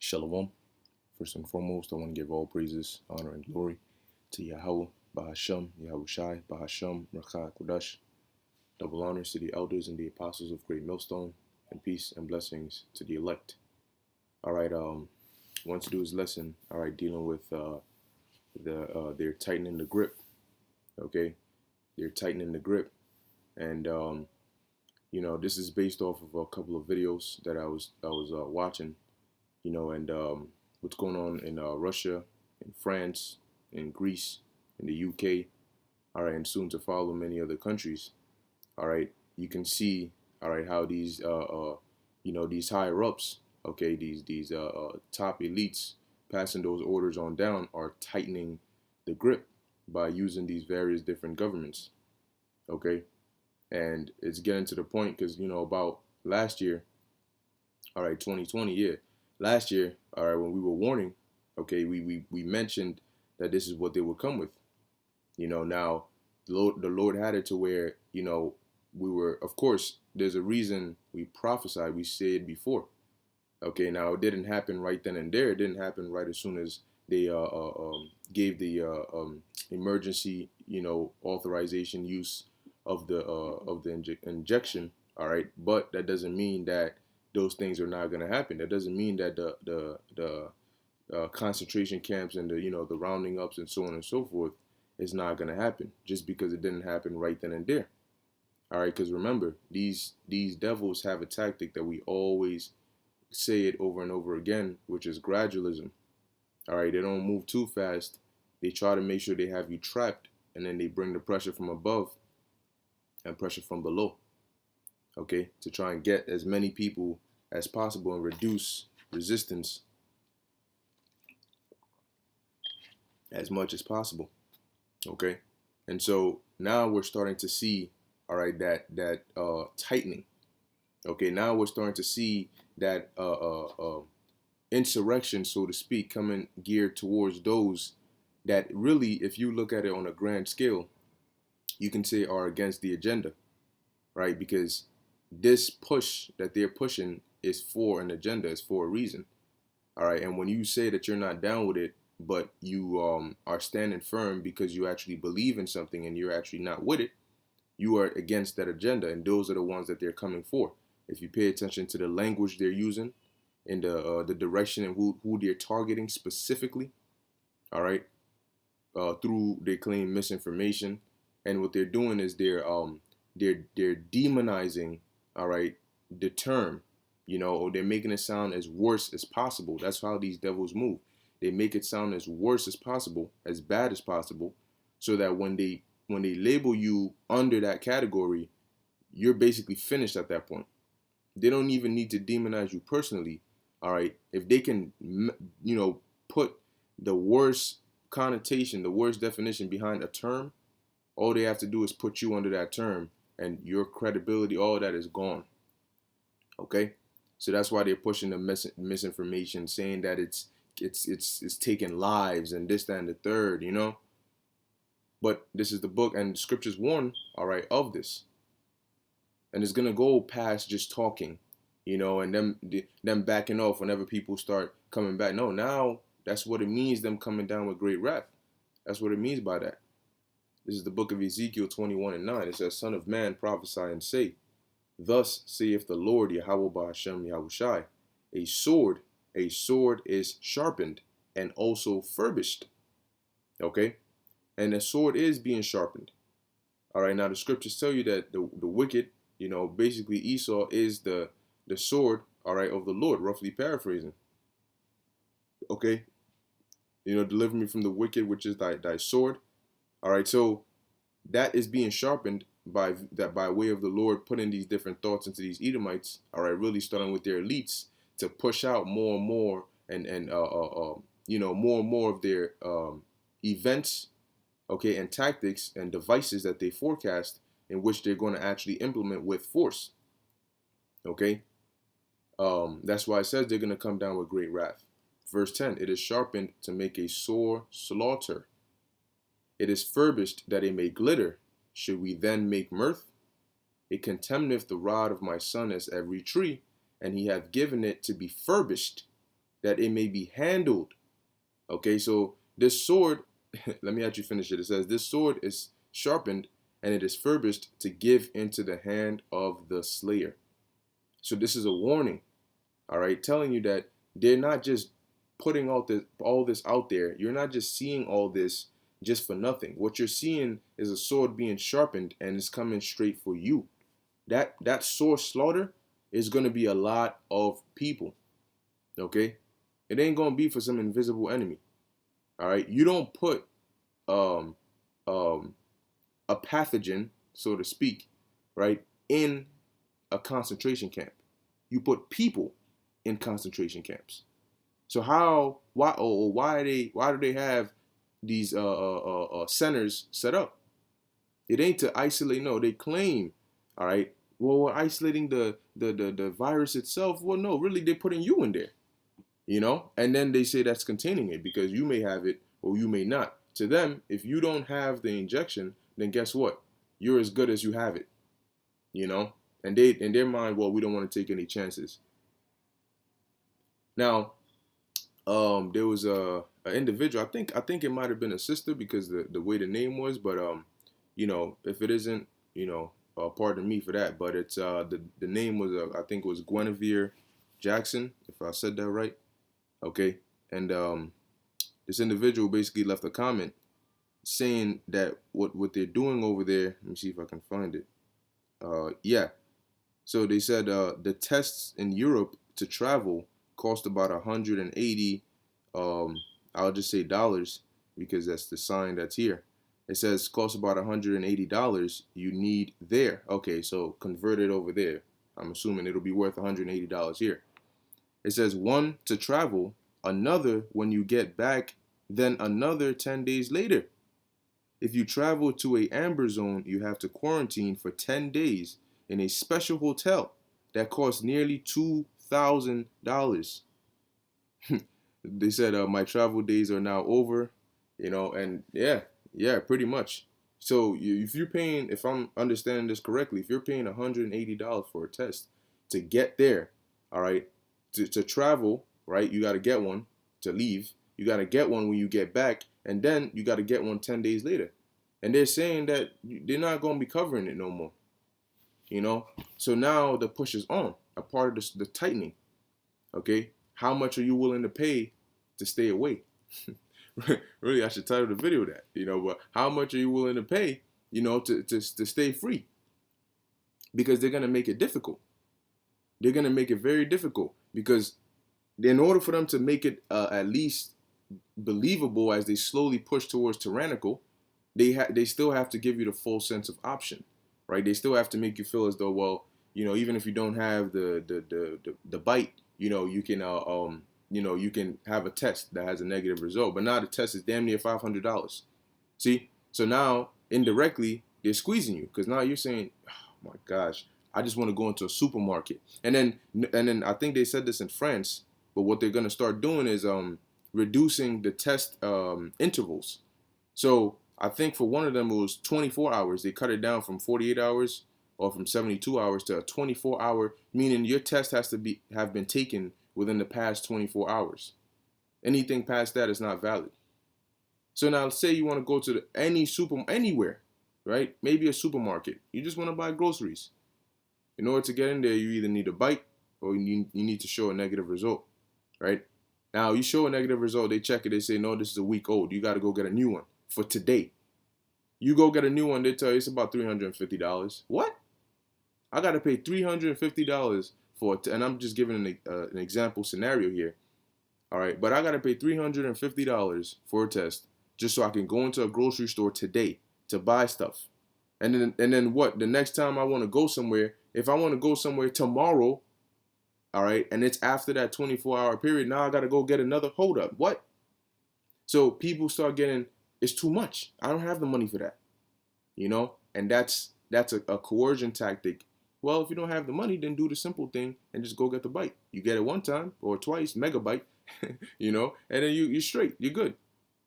Shalom. First and foremost, I want to give all praises, honor, and glory to Yahweh, Bahasham, Yahushai, Bahasham, Rakha, Kodash. Double honors to the elders and the apostles of Great Millstone, and peace and blessings to the elect. All right, want to do his lesson. All right, dealing with they're tightening the grip. Okay, they're tightening the grip, and this is based off of a couple of videos that I was watching. And what's going on in Russia, in France, in Greece, in the UK, all right, and soon to follow many other countries. All right, you can see, all right, how these these higher ups, okay, these top elites passing those orders on down are tightening the grip by using these various different governments, okay, and it's getting to the point because about last year, all right, 2020, yeah. Last year, all right, when we were warning, okay, we mentioned that this is what they would come with. Now the Lord had it to where, we were, of course, there's a reason we prophesied, we said before. Okay, now it didn't happen right then and there. It didn't happen right as soon as they gave the emergency, authorization use of the injection. All right, but that doesn't mean that those things are not going to happen. That doesn't mean that the concentration camps and the rounding ups and so on and so forth is not going to happen just because it didn't happen right then and there. All right, because remember, these devils have a tactic that we always say it over and over again, which is gradualism. All right, they don't move too fast. They try to make sure they have you trapped, and then they bring the pressure from above and pressure from below. Okay, to try and get as many people as possible and reduce resistance as much as possible. Okay, and so now we're starting to see, all right, that tightening. Okay, now we're starting to see that insurrection, so to speak, coming geared towards those that really, if you look at it on a grand scale, you can say are against the agenda, right? Because this push that they're pushing is for an agenda, is for a reason. All right, and when you say that you're not down with it, but you are standing firm because you actually believe in something and you're actually not with it, you are against that agenda, and those are the ones that they're coming for. If you pay attention to the language they're using, and the direction and who they're targeting specifically, all right, through they claim misinformation, and what they're doing is they're demonizing, all right, the term, or they're making it sound as worse as possible. That's how these devils move. They make it sound as worse as possible, as bad as possible, so that when they label you under that category, you're basically finished at that point. They don't even need to demonize you personally. All right, if they can, put the worst connotation, the worst definition behind a term, all they have to do is put you under that term, and your credibility, all that is gone. Okay, so that's why they're pushing the misinformation, saying that it's taking lives and this, that, and the third, But this is the book, and the scriptures warn, all right, of this. And it's gonna go past just talking, and them backing off whenever people start coming back. No, now that's what it means, them coming down with great wrath. That's what it means by that. This is the book of Ezekiel 21:9. It says, "Son of man, prophesy and say, Thus saith the Lord Yahweh Ba'ashem Yahushai, a sword is sharpened and also furbished." Okay? And the sword is being sharpened. All right, now the scriptures tell you that the wicked, basically Esau is the sword, all right, of the Lord, roughly paraphrasing. Okay? Deliver me from the wicked, which is thy sword. All right, so that is being sharpened by way of the Lord putting these different thoughts into these Edomites, all right, really starting with their elites to push out more and more and more and more of their events, okay, and tactics and devices that they forecast in which they're going to actually implement with force. Okay, that's why it says they're going to come down with great wrath. Verse 10, "It is sharpened to make a sore slaughter. It is furbished that it may glitter. Should we then make mirth? It contemneth the rod of my son as every tree, and he hath given it to be furbished that it may be handled. Okay, so this sword, let me actually finish it. It says, this sword is sharpened and it is furbished to give into the hand of the slayer. So this is a warning, all right, telling you that they're not just putting all this out there. You're not just seeing all this just for nothing. What you're seeing is a sword being sharpened and it's coming straight for you. That sword slaughter is going to be a lot of people. Okay, it ain't going to be for some invisible enemy. All right, you don't put um um a pathogen, so to speak, right, in a concentration camp. You put people in concentration camps. So why do they have these centers set up? It ain't to isolate. No, they claim, all right, well, we're isolating the virus itself. Well, no, really, they're putting you in there, and then they say that's containing it because you may have it or you may not. To them, if you don't have the injection, then guess what? You're as good as you have it, you know. And they, in their mind, well, we don't want to take any chances. Now, there was a individual. I think it might have been a sister because the way the name was, but if it isn't, pardon me for that. But it's the name was I think it was Guinevere Jackson, if I said that right. Okay, and this individual basically left a comment saying that what they're doing over there. Let me see if I can find it. Yeah. So they said the tests in Europe to travel cost about 180. I'll just say dollars because that's the sign that's here. It says cost about $180 you need there. Okay, so convert it over there. I'm assuming it'll be worth $180 here. It says one to travel, another when you get back, then another 10 days later. If you travel to a amber zone, you have to quarantine for 10 days in a special hotel that costs nearly $2,000. They said my travel days are now over, and yeah, pretty much. So if you're paying, if I'm understanding this correctly, if you're paying $180 for a test to get there, all right, to travel, right, you got to get one to leave. You got to get one when you get back, and then you got to get one 10 days later. And they're saying that they're not going to be covering it no more. So now the push is on, a part of the tightening. Okay, how much are you willing to pay to stay away? Really, I should title the video that, but how much are you willing to pay, to stay free? Because they're going to make it difficult. They're going to make it very difficult because in order for them to make it at least believable as they slowly push towards tyrannical, they still have to give you the full sense of option, right? They still have to make you feel as though, well, even if you don't have the bite, you can you can have a test that has a negative result, but now the test is damn near $500. See, so now indirectly they're squeezing you because now you're saying, oh my gosh, I just want to go into a supermarket, and then I think they said this in France, but what they're gonna start doing is reducing the test intervals. So I think for one of them it was 24 hours. They cut it down from 48 hours or from 72 hours to a 24-hour, meaning your test has to have been taken within the past 24 hours. Anything past that is not valid. So now say you want to go to anywhere, right? Maybe a supermarket. You just want to buy groceries. In order to get in there, you either need a bite or you need to show a negative result, right? Now you show a negative result, they check it, they say, no, this is a week old. You got to go get a new one for today. You go get a new one, they tell you it's about $350. What? I got to pay $350 for it, and I'm just giving an example scenario here. All right, but I got to pay $350 for a test just so I can go into a grocery store today to buy stuff. And then what? The next time I want to go somewhere, if I want to go somewhere tomorrow, all right, and it's after that 24-hour period, now I got to go get another hold up. What? So people start getting, it's too much. I don't have the money for that, and that's a coercion tactic. Well, if you don't have the money, then do the simple thing and just go get the bite. You get it one time or twice, megabyte, and then you're straight. You're good.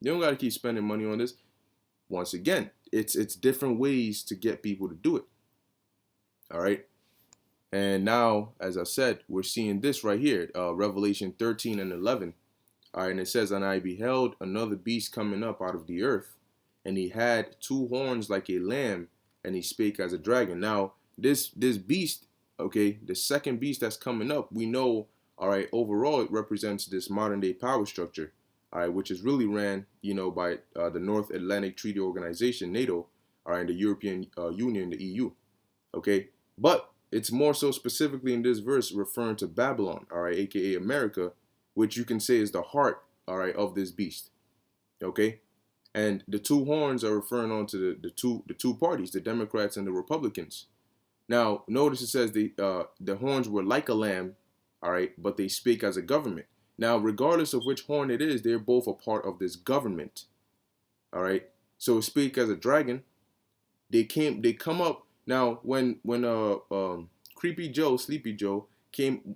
You don't got to keep spending money on this. Once again, it's different ways to get people to do it. All right. And now, as I said, we're seeing this right here, Revelation 13 and 11. All right, and it says, and I beheld another beast coming up out of the earth, and he had two horns like a lamb, and he spake as a dragon. Now, this beast, okay, the second beast that's coming up, we know, all right, overall it represents this modern day power structure, all right, which is really ran, by the North Atlantic Treaty Organization, NATO, all right, the European Union, the EU, okay, but it's more so specifically in this verse referring to Babylon, all right, aka America, which you can say is the heart, all right, of this beast, okay? And the two horns are referring on to the two parties, the Democrats and the Republicans. Now, notice it says the horns were like a lamb, all right, but they speak as a government. Now, regardless of which horn it is, they're both a part of this government, all right? So speak as a dragon. They come up now when Creepy Joe, Sleepy Joe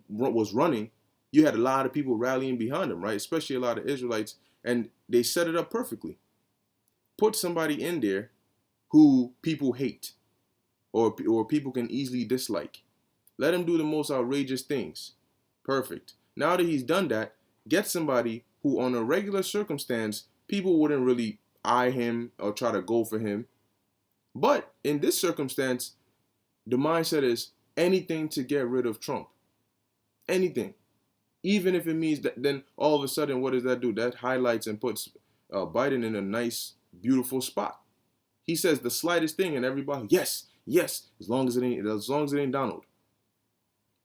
was running. You had a lot of people rallying behind him, right? Especially a lot of Israelites, and they set it up perfectly. Put somebody in there who people hate or people can easily dislike. Let him do the most outrageous things. Perfect. Now that he's done that, get somebody who on a regular circumstance, people wouldn't really eye him or try to go for him. But in this circumstance, the mindset is anything to get rid of Trump. Anything. Even if it means that, then all of a sudden, what does that do? That highlights and puts Biden in a nice, beautiful spot. He says the slightest thing, and everybody, yes, yes, as long as it ain't Donald.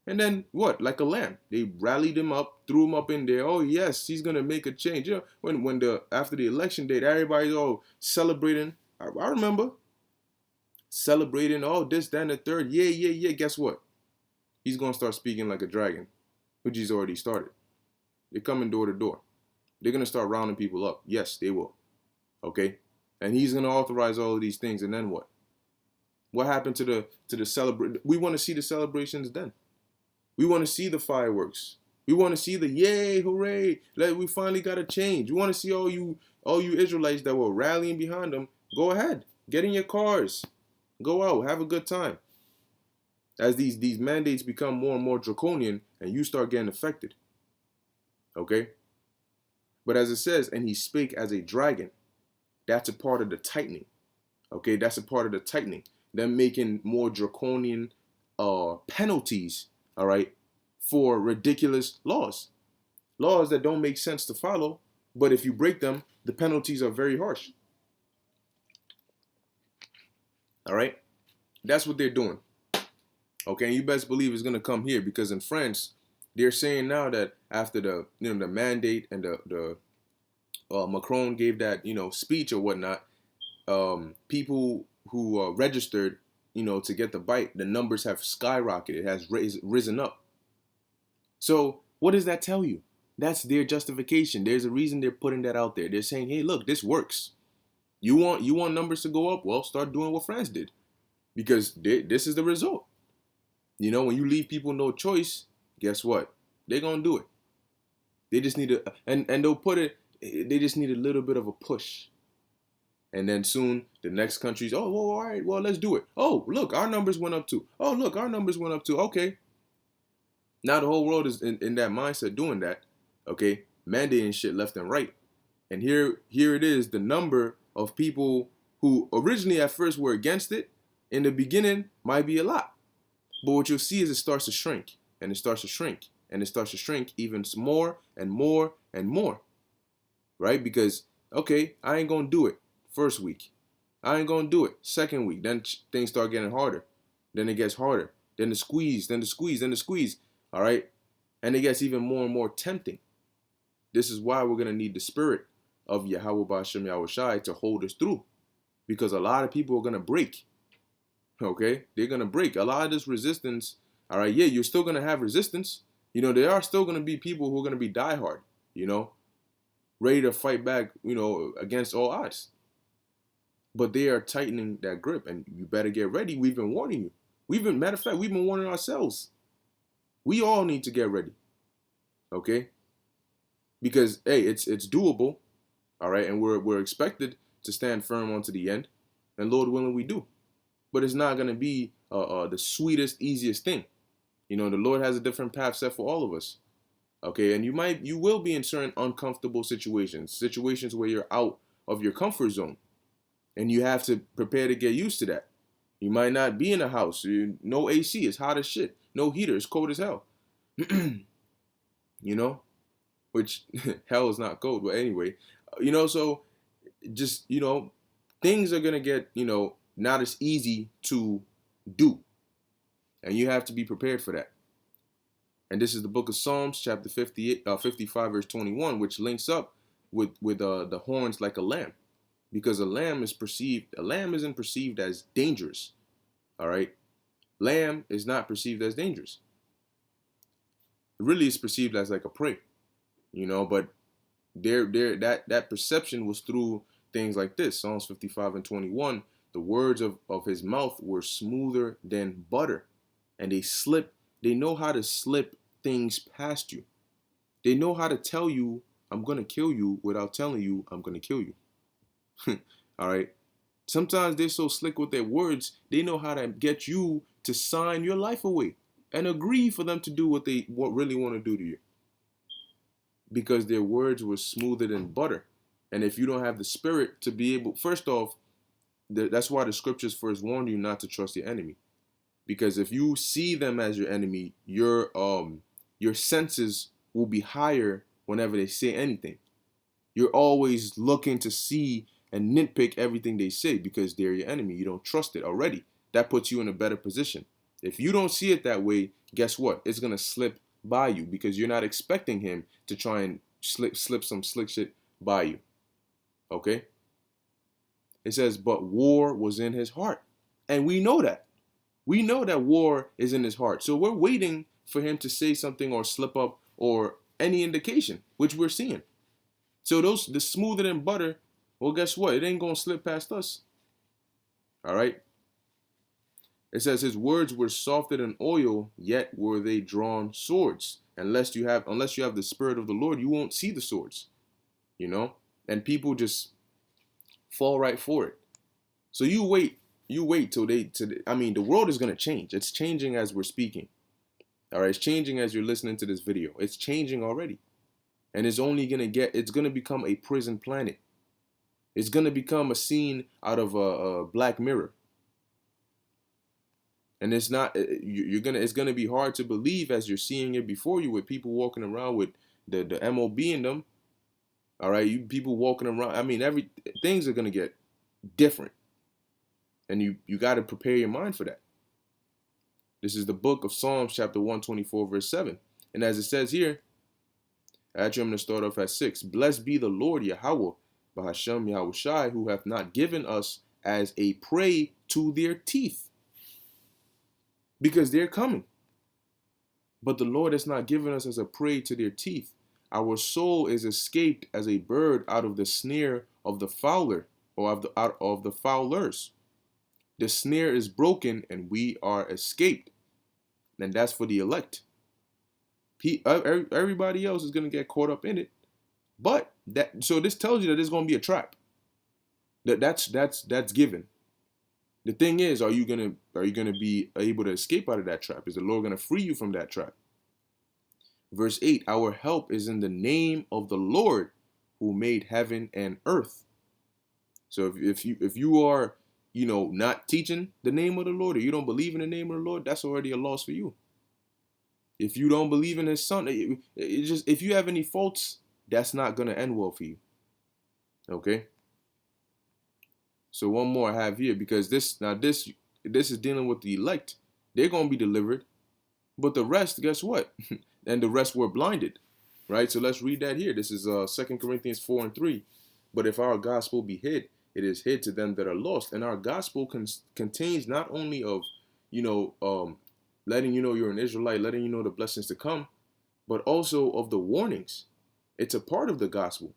And then what? Like a lamb, they rallied him up, threw him up in there. Oh yes, he's gonna make a change. When after the election date, everybody's all celebrating. I remember celebrating. Oh, this, that, and the third. Yeah, yeah, yeah. Guess what? He's gonna start speaking like a dragon, which he's already started. They're coming door to door. They're going to start rounding people up. Yes, they will. Okay? And he's going to authorize all of these things, and then what? What happened to the celebration? We want to see the celebrations then. We want to see the fireworks. We want to see the yay, hooray, we finally got a change. We want to see all you Israelites that were rallying behind them. Go ahead. Get in your cars. Go out. Have a good time. As these mandates become more and more draconian and you start getting affected. Okay? But as it says, and he spake as a dragon. That's a part of the tightening. Okay? That's a part of the tightening. Them making more draconian penalties, all right, for ridiculous laws. Laws that don't make sense to follow, but if you break them, the penalties are very harsh. All right? That's what they're doing. Okay, and you best believe it's going to come here because in France, they're saying now that after the mandate and the Macron gave that speech or whatnot, people who registered to get the bite, the numbers have skyrocketed. It has risen up. So what does that tell you? That's their justification. There's a reason they're putting that out there. They're saying, hey, look, this works. You want numbers to go up? Well, start doing what France did, because this is the result. When you leave people no choice, guess what? They're gonna do it. They just need and they'll put it. They just need a little bit of a push, and then soon the next countries. Oh, well, all right, well, let's do it. Oh, look, our numbers went up too. Oh, look, our numbers went up too. Okay. Now the whole world is in that mindset doing that. Okay, mandating shit left and right, and here it is. The number of people who originally at first were against it in the beginning might be a lot. But what you'll see is it starts to shrink, and it starts to shrink, and it starts to shrink even more and more and more, right? Because, okay, I ain't going to do it first week. I ain't going to do it second week. Then things start getting harder. Then it gets harder. Then the squeeze, then the squeeze, then the squeeze, all right? And it gets even more and more tempting. This is why we're going to need the spirit of Yahweh Ba'ashem Yahushai to hold us through, because a lot of people are going to break. Okay, they're gonna break a lot of this resistance. All right, yeah, you're still gonna have resistance. There are still gonna be people who are gonna be diehard. Ready to fight back. Against all odds. But they are tightening that grip, and you better get ready. We've been warning you. Matter of fact, we've been warning ourselves. We all need to get ready. Okay, because hey, it's doable. All right, and we're expected to stand firm onto the end, and Lord willing, we do. But it's not going to be the sweetest, easiest thing. You know, the Lord has a different path set for all of us. Okay, and you will be in certain uncomfortable situations where you're out of your comfort zone, and you have to prepare to get used to that. You might not be in a house, no AC, it's hot as shit, no heater, it's cold as hell. You know, which hell is not cold, but anyway, so just things are gonna get not as easy to do, and you have to be prepared for that. And this is the book of Psalms, chapter 58, 55, verse 21, which links up with the horns like a lamb, because a lamb isn't perceived as dangerous. All right, lamb is not perceived as dangerous. It really is perceived as like a prey, but that perception was through things like this. Psalms 55 and 21, the words of his mouth were smoother than butter, and they know how to slip things past you. They know how to tell you I'm gonna kill you without telling you I'm gonna kill you. All right. Sometimes they're so slick with their words, they know how to get you to sign your life away and agree for them to do what they really want to do to you, because their words were smoother than butter. And if you don't have the spirit to be able, first off, that's why the scriptures first warn you not to trust your enemy, because if you see them as your enemy, your senses will be higher whenever they say anything. You're always looking to see and nitpick everything they say because they're your enemy. You don't trust it already. That puts you in a better position. If you don't see it that way, guess what? It's going to slip by you because you're not expecting him to try and slip some slick shit by you. Okay? It says, but war was in his heart. And we know that. We know that war is in his heart. So we're waiting for him to say something or slip up or any indication, which we're seeing. So the smoother than butter, well, guess what? It ain't going to slip past us. All right? It says his words were softer than oil, yet were they drawn swords. Unless you have the spirit of the Lord, you won't see the swords. And people just fall right for it. So you wait till the world is going to change. It's changing as we're speaking. All right, it's changing as you're listening to this video. It's changing already. And it's going to become a prison planet. It's going to become a scene out of a Black Mirror. And it's going to be hard to believe as you're seeing it before you, with people walking around with the MOB in them. All right, people walking around. Things are going to get different. And you got to prepare your mind for that. This is the book of Psalms, chapter 124, verse 7. And as it says here, actually, I'm going to start off at 6. Blessed be the Lord Yahweh, Bahashem Yahushai, who hath not given us as a prey to their teeth. Because they're coming. But the Lord has not given us as a prey to their teeth. Our soul is escaped as a bird out of the snare of the fowler, or out of the fowlers. The snare is broken and we are escaped. And that's for the elect. Everybody else is going to get caught up in it. So this tells you that there's going to be a trap. That's given. The thing is, are you gonna be able to escape out of that trap? Is the Lord going to free you from that trap? Verse 8, our help is in the name of the Lord who made heaven and earth. So if you are not teaching the name of the Lord, or you don't believe in the name of the Lord, that's already a loss for you. If you don't believe in his son, if you have any faults, that's not going to end well for you. Okay? So one more I have here, because this is dealing with the elect. They're going to be delivered. But the rest, guess what? And the rest were blinded. Right? So let's read that here. This is 2 Corinthians 4 and 3. But if our gospel be hid, it is hid to them that are lost. And our gospel contains not only of, letting you know you're an Israelite, letting you know the blessings to come, but also of the warnings. It's a part of the gospel.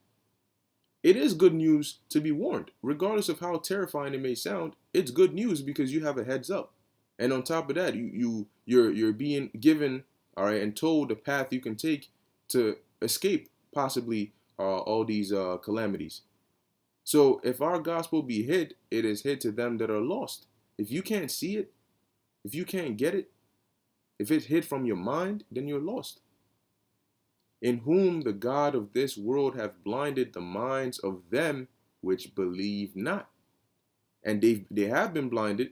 It is good news to be warned. Regardless of how terrifying it may sound, it's good news because you have a heads up. And on top of that, you're being given, all right, and told the path you can take to escape possibly all these calamities. So if our gospel be hid, it is hid to them that are lost. If you can't see it, if you can't get it, If it hid from your mind, then you're lost. In whom the God of this world hath blinded the minds of them which believe not. And they have been blinded,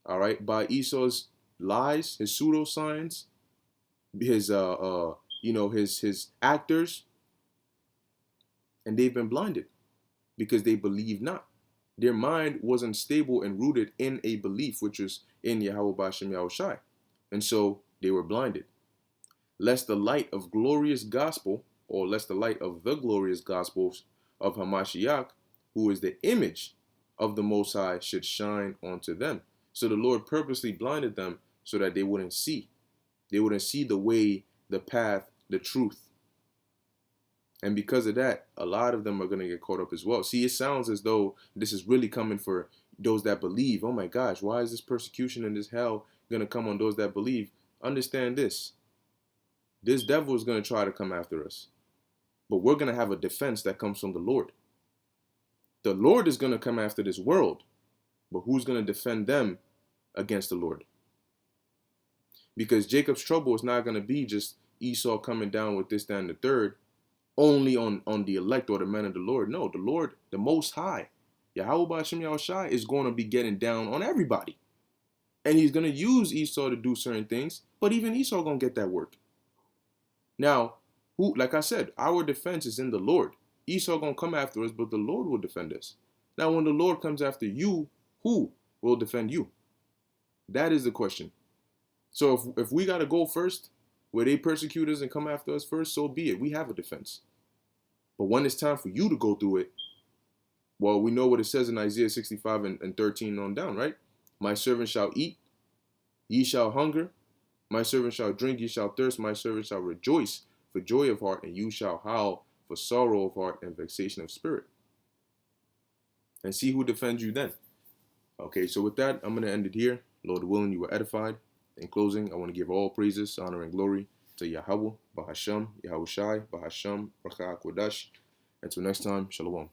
all right, by Esau's lies, his pseudoscience, his his actors, and they've been blinded because they believe not. Their mind wasn't stable and rooted in a belief, which was in Yahweh Bashem Yahushai. And so they were blinded. Lest the light of glorious gospel, or lest the light of the glorious gospels of Hamashiach, who is the image of the Most High, should shine onto them. So the Lord purposely blinded them so that they wouldn't see. They wouldn't see the way, the path, the truth. And because of that, a lot of them are going to get caught up as well. See, it sounds as though this is really coming for those that believe. Oh my gosh, why is this persecution and this hell going to come on those that believe? Understand this. This devil is going to try to come after us. But we're going to have a defense that comes from the Lord. The Lord is going to come after this world. But who's going to defend them against the Lord? Because Jacob's trouble is not going to be just Esau coming down with this, that, and the third, only on the elect or the men of the Lord. No, the Lord, the Most High, Yahweh Ba'ashem Yahushai, is going to be getting down on everybody. And he's going to use Esau to do certain things, but even Esau going to get that work. Now, like I said, our defense is in the Lord. Esau going to come after us, but the Lord will defend us. Now, when the Lord comes after you, who will defend you? That is the question. So if we got to go first, where they persecute us and come after us first, so be it. We have a defense. But when it's time for you to go through it, well, we know what it says in Isaiah 65 and 13 on down, right? My servant shall eat, ye shall hunger. My servant shall drink, ye shall thirst. My servant shall rejoice for joy of heart, and you shall howl for sorrow of heart and vexation of spirit. And see who defends you then. Okay, so with that, I'm going to end it here. Lord willing, you were edified. In closing, I want to give all praises, honor, and glory to Yahweh, Bahasham, Yahushai, Bahasham, Rakha Kodash. Until next time, Shalom.